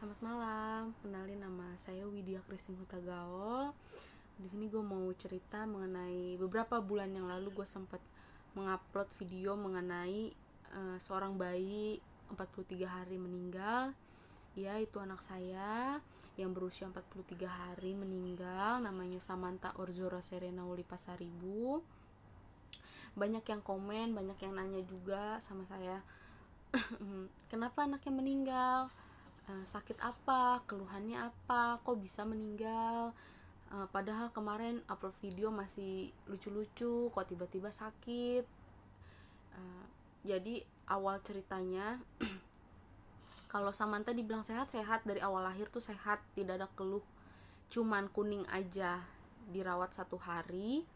Selamat malam, kenalin nama saya Widya Christine Hutagaol. Di sini gue mau cerita mengenai beberapa bulan yang lalu gue sempat mengupload video mengenai seorang bayi 43 hari meninggal. Ya, itu anak saya yang berusia 43 hari meninggal, namanya Samantha Orzora Serena Uli Pasaribu. Banyak yang komen, banyak yang nanya juga sama saya, kenapa anaknya meninggal, sakit apa, keluhannya apa, kok bisa meninggal, padahal kemarin upload video masih lucu-lucu, kok tiba-tiba sakit. Jadi awal ceritanya kalau Samantha dibilang sehat dari awal lahir tuh sehat, tidak ada keluh, cuman kuning aja, dirawat 1 hari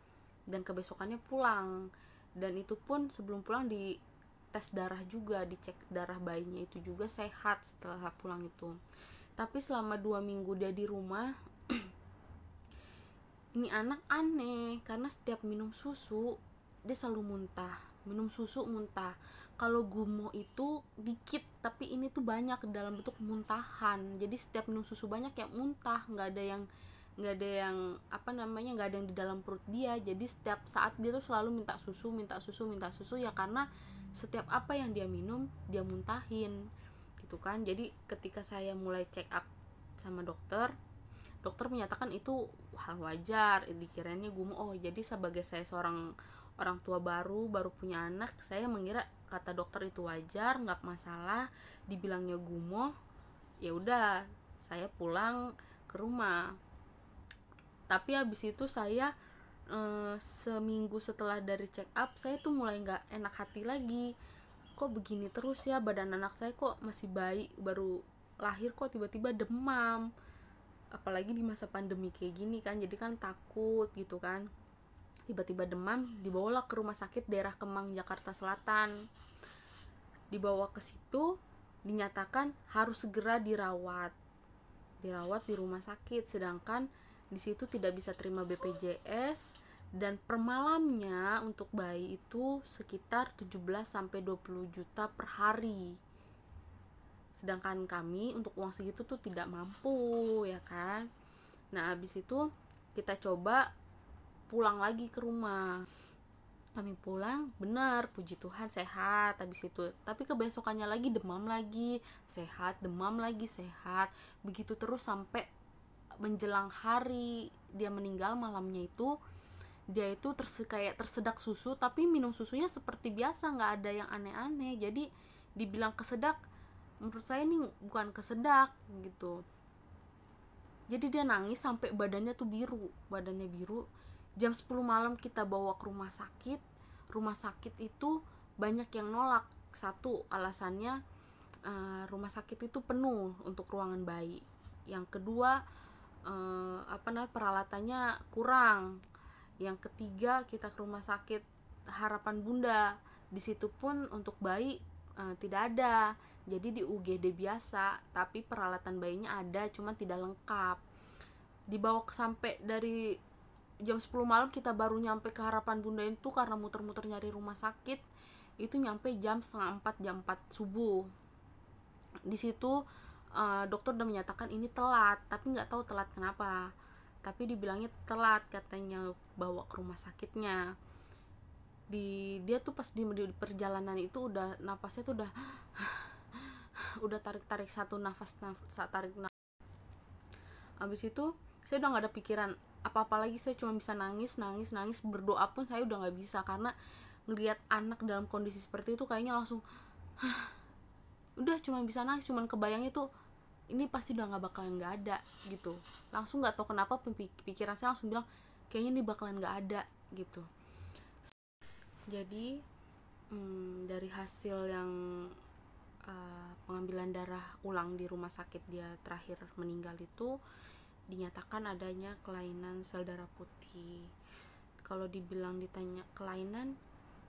dan kebesokannya pulang. Dan itu pun sebelum pulang di tes darah juga, dicek darah bayinya, itu juga sehat setelah pulang itu. Tapi selama 2 minggu dia di rumah, ini anak aneh karena setiap minum susu dia selalu muntah, minum susu muntah. Kalau gumoh itu dikit, tapi ini tuh banyak dalam bentuk muntahan. Jadi setiap minum susu banyak yang muntah, nggak ada yang nggak ada yang di dalam perut dia. Jadi setiap saat dia tuh selalu minta susu ya, karena setiap apa yang dia minum dia muntahin gitu kan. Jadi ketika saya mulai check up sama dokter menyatakan itu hal wajar, dikiranya gumoh. Oh, jadi sebagai saya seorang orang tua baru punya anak, saya mengira kata dokter itu wajar, nggak masalah, dibilangnya gumoh, ya udah saya pulang ke rumah. Tapi habis itu saya seminggu setelah dari check up, saya tuh mulai nggak enak hati lagi. Kok begini terus ya, badan anak saya kok masih bayi, baru lahir kok tiba-tiba demam, apalagi di masa pandemi kayak gini kan, jadi kan takut gitu kan. Tiba-tiba demam, dibawalah ke rumah sakit daerah Kemang, Jakarta Selatan. Dibawa ke situ, dinyatakan harus segera dirawat di rumah sakit, sedangkan di situ tidak bisa terima BPJS, dan per malamnya untuk bayi itu sekitar 17-20 juta per hari. Sedangkan kami untuk uang segitu tuh tidak mampu, ya kan. Nah, habis itu kita coba pulang lagi ke rumah. Kami pulang, benar, puji Tuhan sehat habis itu. Tapi kebesokannya lagi demam lagi, sehat, demam lagi, sehat. Begitu terus sampai menjelang hari dia meninggal malamnya itu, dia itu kayak tersedak susu, tapi minum susunya seperti biasa, nggak ada yang aneh-aneh. Jadi dibilang kesedak, menurut saya ini bukan kesedak gitu. Jadi dia nangis sampai badannya biru. Jam 10 malam kita bawa ke rumah sakit. Rumah sakit itu banyak yang nolak. Satu, alasannya rumah sakit itu penuh untuk ruangan bayi. Yang kedua, peralatannya kurang. Yang ketiga, kita ke rumah sakit Harapan Bunda, di situ pun untuk bayi tidak ada. Jadi di UGD biasa, tapi peralatan bayinya ada, cuma tidak lengkap. Dibawa sampai dari jam 10 malam kita baru nyampe ke Harapan Bunda itu, karena muter-muter nyari rumah sakit. Itu nyampe jam setengah 4, jam 4 subuh. Di situ dokter udah menyatakan ini telat, tapi nggak tahu telat kenapa. Tapi dibilangnya telat, katanya bawa ke rumah sakitnya. Dia tuh pas di perjalanan itu udah napasnya tuh udah tarik satu nafas, tarik nafas. Abis itu saya udah nggak ada pikiran apa-apa lagi, saya cuma bisa nangis, berdoa pun saya udah nggak bisa, karena ngelihat anak dalam kondisi seperti itu kayaknya langsung udah cuma bisa nangis, cuman kebayangnya tuh ini pasti udah nggak bakalan nggak ada gitu. Langsung nggak tahu kenapa pikiran saya langsung bilang kayaknya ini bakalan nggak ada gitu. Jadi dari hasil yang pengambilan darah ulang di rumah sakit dia terakhir meninggal itu, dinyatakan adanya kelainan sel darah putih. Kalau ditanya kelainan,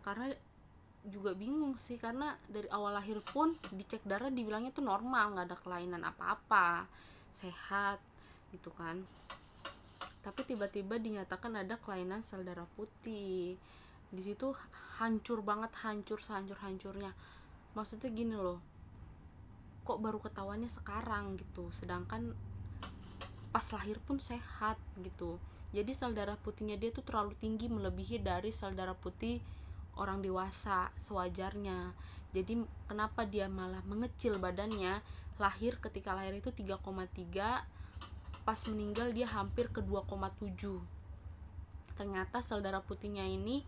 karena juga bingung sih, karena dari awal lahir pun dicek darah dibilangnya tuh normal, nggak ada kelainan apa-apa, sehat gitu kan. Tapi tiba-tiba dinyatakan ada kelainan sel darah putih. Di situ hancur banget, hancur sehancur-hancurnya. Maksudnya gini loh, kok baru ketahuannya sekarang gitu, sedangkan pas lahir pun sehat gitu. Jadi sel darah putihnya dia tuh terlalu tinggi, melebihi dari sel darah putih orang dewasa sewajarnya. Jadi kenapa dia malah mengecil badannya, ketika lahir itu 3,3, pas meninggal dia hampir ke 2,7. Ternyata sel darah putihnya ini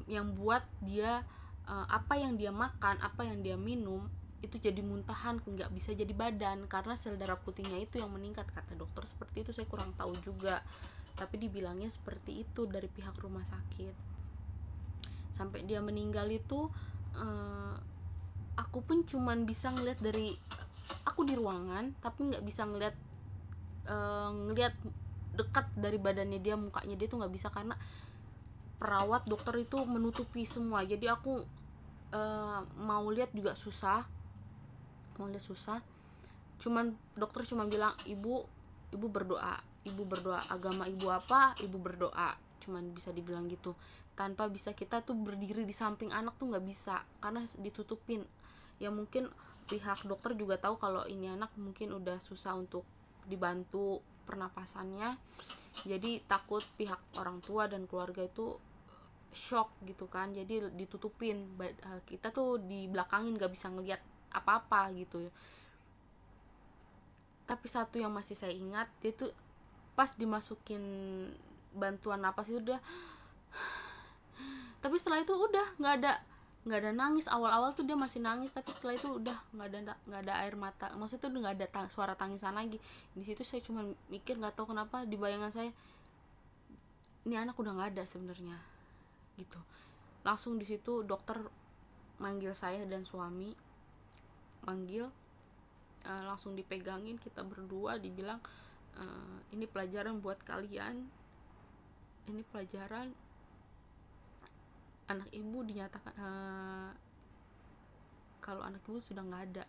yang buat dia apa yang dia makan, apa yang dia minum itu jadi muntahan, nggak bisa jadi badan, karena sel darah putihnya itu yang meningkat, kata dokter seperti itu. Saya kurang tahu juga, tapi dibilangnya seperti itu dari pihak rumah sakit. Sampai dia meninggal itu aku pun cuman bisa ngeliat dari aku di ruangan, tapi nggak bisa ngeliat dekat dari badannya dia, mukanya dia tuh nggak bisa, karena perawat dokter itu menutupi semua. Jadi aku mau lihat juga susah, cuman dokter cuma bilang ibu berdoa, agama ibu apa, ibu berdoa, cuman bisa dibilang gitu. Tanpa bisa kita tuh berdiri di samping anak tuh nggak bisa, karena ditutupin. Ya mungkin pihak dokter juga tahu kalau ini anak mungkin udah susah untuk dibantu pernapasannya, jadi takut pihak orang tua dan keluarga itu shock gitu kan, jadi ditutupin. Kita tuh di belakangin, nggak bisa ngeliat apa-apa gitu. Tapi satu yang masih saya ingat, dia tuh pas dimasukin bantuan napas itu udah, tapi setelah itu udah nggak ada nangis. Awal-awal tuh dia masih nangis, tapi setelah itu udah nggak ada air mata, maksudnya tuh udah nggak ada suara tangisan lagi. Di situ saya cuma mikir, nggak tahu kenapa di bayangan saya ini anak udah nggak ada sebenarnya gitu. Langsung di situ dokter manggil saya dan suami, langsung dipegangin kita berdua, dibilang ini pelajaran buat kalian, ini pelajaran, anak ibu dinyatakan kalau anak ibu sudah nggak ada.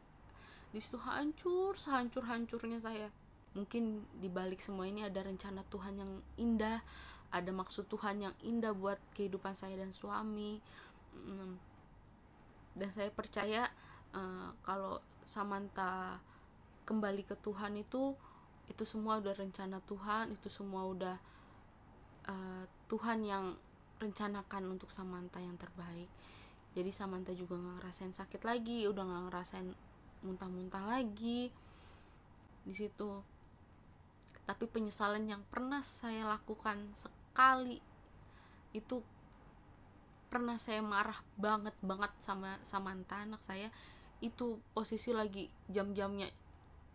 Di situ hancurnya saya. Mungkin dibalik semua ini ada rencana Tuhan yang indah, ada maksud Tuhan yang indah buat kehidupan saya dan suami. Dan saya percaya kalau Samantha kembali ke Tuhan itu semua udah rencana Tuhan, itu semua udah Tuhan yang rencanakan untuk Samantha yang terbaik. Jadi Samantha juga gak ngerasain sakit lagi, udah gak ngerasain muntah-muntah lagi di situ. Tapi penyesalan yang pernah saya lakukan sekali itu, pernah saya marah banget sama Samantha anak saya. Itu posisi lagi jam-jamnya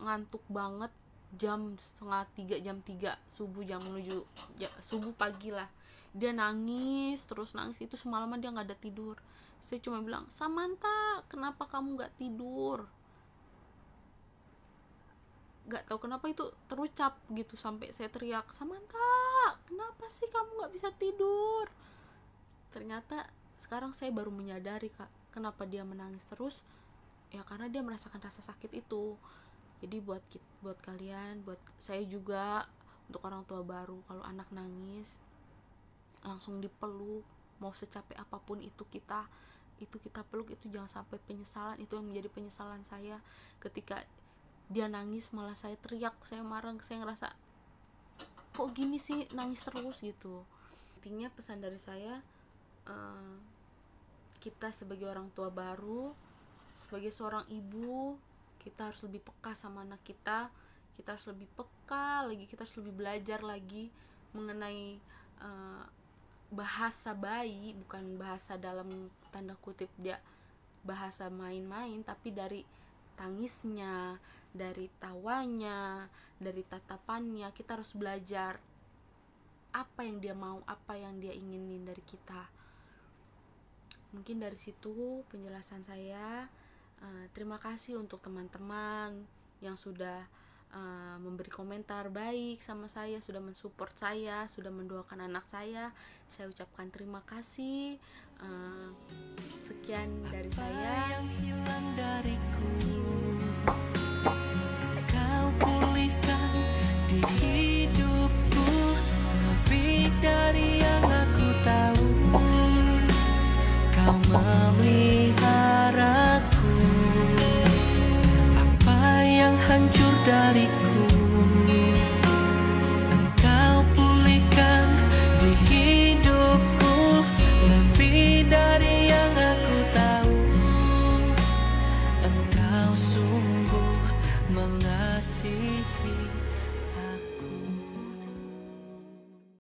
ngantuk banget, jam 2:30, jam 3 subuh, jam menuju subuh pagi lah. Dia nangis itu semalaman dia nggak ada tidur. Saya cuma bilang, Samantha, kenapa kamu nggak tidur? Nggak tahu kenapa itu terucap gitu, sampai saya teriak, Samantha, kenapa sih kamu nggak bisa tidur? Ternyata sekarang saya baru menyadari, Kak, kenapa dia menangis terus. Ya karena dia merasakan rasa sakit itu. Jadi buat kalian, buat saya juga, untuk orang tua baru, kalau anak nangis langsung dipeluk, mau secapek apapun itu kita peluk. Itu jangan sampai penyesalan. Itu yang menjadi penyesalan saya, ketika dia nangis malah saya teriak, saya marah, saya ngerasa kok gini sih, nangis terus gitu. Intinya pesan dari saya, kita sebagai orang tua baru, sebagai seorang ibu, kita harus lebih peka sama anak kita harus lebih peka lagi, kita harus lebih belajar lagi mengenai bahasa bayi, bukan bahasa dalam tanda kutip dia bahasa main-main, tapi dari tangisnya, dari tawanya, dari tatapannya, kita harus belajar apa yang dia mau, apa yang dia inginin dari kita. Mungkin dari situ penjelasan saya. Terima kasih untuk teman-teman yang sudah memberi komentar baik sama saya, sudah mensupport saya, sudah mendoakan anak saya. Saya ucapkan terima kasih. Sekian dari saya. Yang hilang dariku, kau pulihkan di hidupku, lebih dari yang aku tahu. Kau memeliharaku, apa hancur dariku.